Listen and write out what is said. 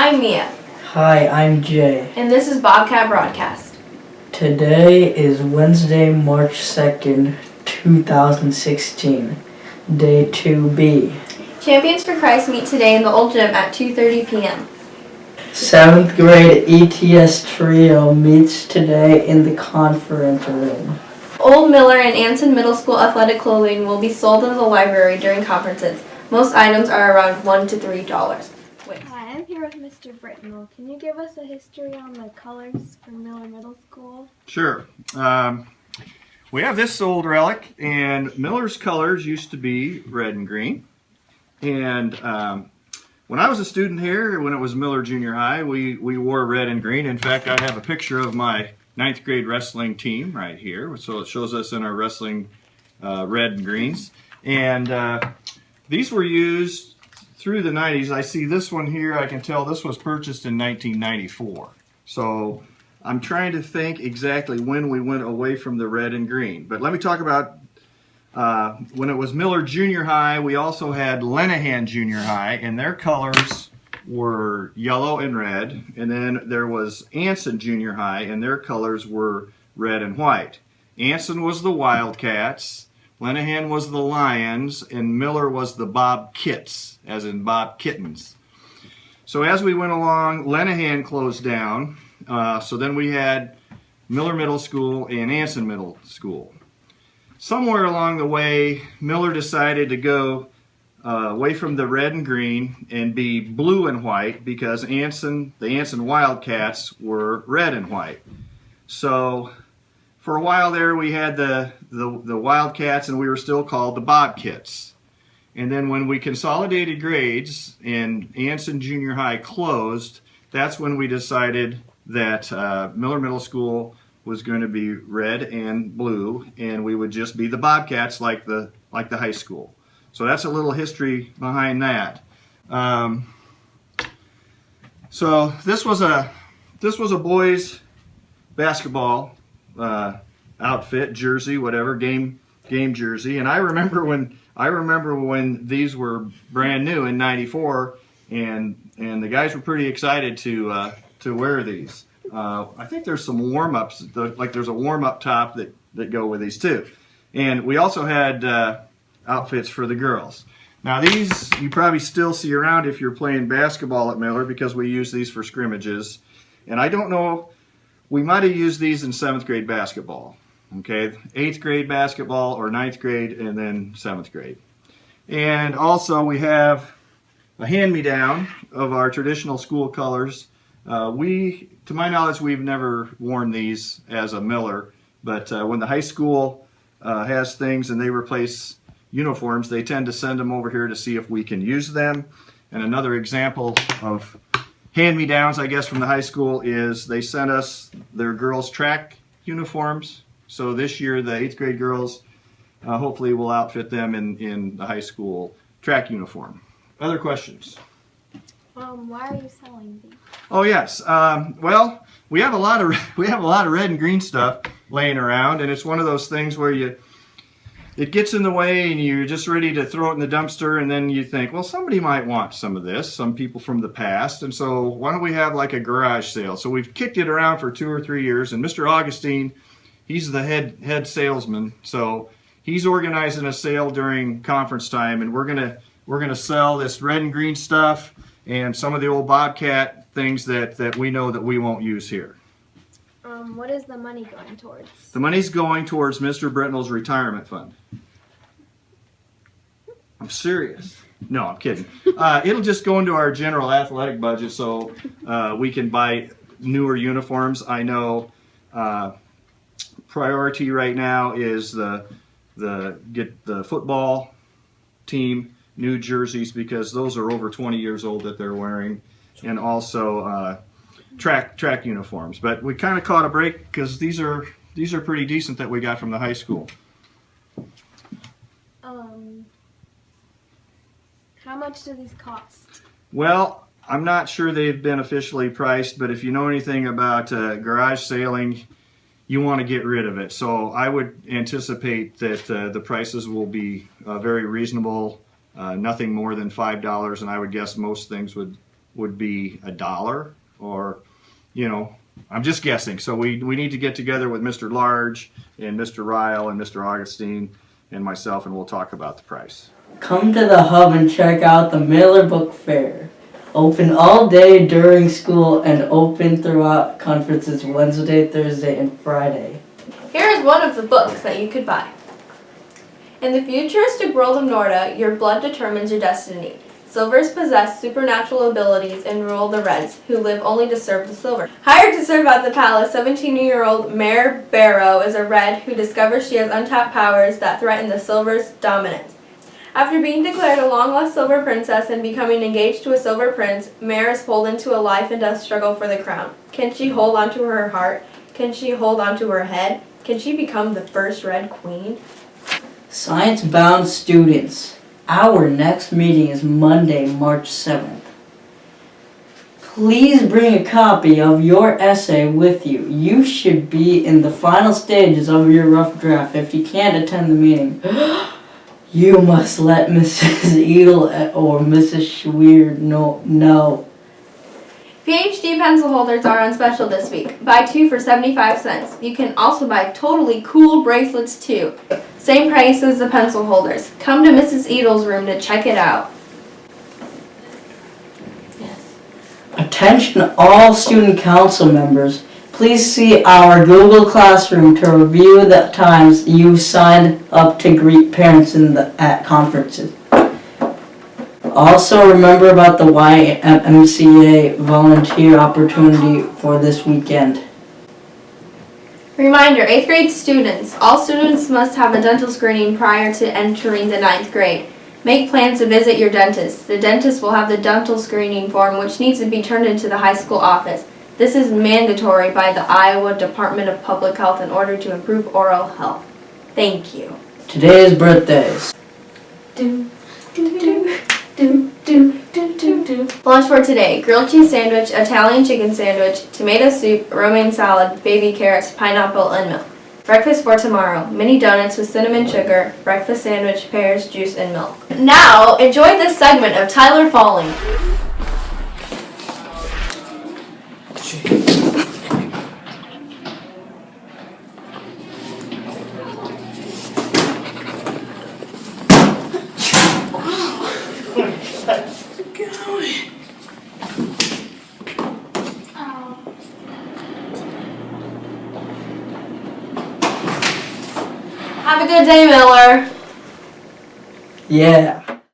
I'm Mia. Hi, I'm Jay. And this is Bobcat Broadcast. Today is Wednesday, March 2nd, 2016, Day 2B. Champions for Christ meet today in the Old Gym at 2:30 p.m. 7th grade ETS Trio meets today in the conference room. Old Miller and Anson Middle School athletic clothing will be sold in the library during conferences. Most items are around $1 to $3. Hi, I'm here with Mr. Brittenell. Can you give us a history on the colors for Miller Middle School? Sure. We have this old relic, and Miller's colors used to be red and green. And when I was a student here, when it was Miller Junior High, we wore red and green. In fact, I have a picture of my 9th grade wrestling team right here. So it shows us in our wrestling red and greens. And these were used through the 90s. I see this one here. I can tell this was purchased in 1994. So I'm trying to think exactly when we went away from the red and green. But let me talk about when it was Miller Junior High. We also had Lenahan Junior High, and their colors were yellow and red. And then there was Anson Junior High, and their colors were red and white. Anson was the Wildcats, Lenahan was the Lions, and Miller was the Bobcats, as in Bob Kittens. So as we went along, Lenahan closed down. So then we had Miller Middle School and Anson Middle School. Somewhere along the way, Miller decided to go away from the red and green and be blue and white because the Anson Wildcats were red and white. So for a while there, we had the Wildcats, and we were still called the Bobcats. And then when we consolidated grades and Anson Junior High closed, that's when we decided that Miller Middle School was going to be red and blue, and we would just be the Bobcats like the high school. So that's a little history behind that. So this was a boys basketball outfit, jersey, whatever, game jersey. And I remember when these were brand new in '94, and the guys were pretty excited to wear these. I think there's some warm-ups, like there's a warm-up top that go with these too. And we also had outfits for the girls. Now these you probably still see around if you're playing basketball at Miller, because we use these for scrimmages. And I don't know, we might have used these in 7th grade basketball. Okay, 8th grade basketball or 9th grade, and then 7th grade. And also we have a hand-me-down of our traditional school colors. To my knowledge, we've never worn these as a Miller, but when the high school has things and they replace uniforms, they tend to send them over here to see if we can use them. And another example of hand-me-downs, I guess, from the high school is they sent us their girls' track uniforms. So this year, the 8th grade girls, hopefully will outfit them in the high school track uniform. Other questions? Why are you selling these? Oh yes. Well, we have a lot of red and green stuff laying around, and it's one of those things where it gets in the way and you're just ready to throw it in the dumpster, and then you think, well, somebody might want some of this, some people from the past, and so why don't we have like a garage sale? So we've kicked it around for 2 or 3 years, and Mr. Augustine, he's the head salesman, so he's organizing a sale during conference time, and we're gonna sell this red and green stuff and some of the old Bobcat things that we know that we won't use here. What is the money going towards? The money's going towards Mr. Brittenell's retirement fund. I'm serious. No, I'm kidding. It'll just go into our general athletic budget so we can buy newer uniforms. I know priority right now is get the football team new jerseys, because those are over 20 years old that they're wearing, and also track uniforms. But we kind of caught a break because these are pretty decent that we got from the high school. How much do these cost? Well, I'm not sure they've been officially priced, but if you know anything about garage sailing, you want to get rid of it. So I would anticipate that the prices will be very reasonable, nothing more than $5, and I would guess most things would would be $1, or, I'm just guessing. So we need to get together with Mr. Large and Mr. Ryle and Mr. Augustine and myself, and we'll talk about the price. Come to the hub and check out the Miller Book Fair. Open all day during school and open throughout conferences Wednesday, Thursday, and Friday. Here is one of the books that you could buy. In the futuristic world of Norda, your blood determines your destiny. Silvers possess supernatural abilities and rule the Reds, who live only to serve the Silver. Hired to serve at the palace, 17-year-old Mare Barrow is a Red who discovers she has untapped powers that threaten the Silver's dominance. After being declared a long-lost Silver Princess and becoming engaged to a Silver Prince, Mare is pulled into a life and death struggle for the crown. Can she hold onto her heart? Can she hold onto her head? Can she become the first Red Queen? Science-bound students. Our next meeting is Monday, March 7th. Please bring a copy of your essay with you. You should be in the final stages of your rough draft. If you can't attend the meeting, you must let Mrs. Edel or Mrs. Schweer know. PhD pencil holders are on special this week. Buy 2 for 75 cents. You can also buy totally cool bracelets too. Same price as the pencil holders. Come to Mrs. Edel's room to check it out. Attention all student council members. Please see our Google Classroom to review the times you signed up to greet parents at conferences. Also remember about the YMCA volunteer opportunity for this weekend. Reminder, 8th grade students. All students must have a dental screening prior to entering the 9th grade. Make plans to visit your dentist. The dentist will have the dental screening form, which needs to be turned into the high school office. This is mandatory by the Iowa Department of Public Health in order to improve oral health. Thank you. Today's birthdays. Lunch for today: grilled cheese sandwich, Italian chicken sandwich, tomato soup, romaine salad, baby carrots, pineapple, and milk. Breakfast for tomorrow: mini donuts with cinnamon sugar, breakfast sandwich, pears, juice, and milk. Now, enjoy this segment of Tyler Falling. Have a good day, Miller. Yeah.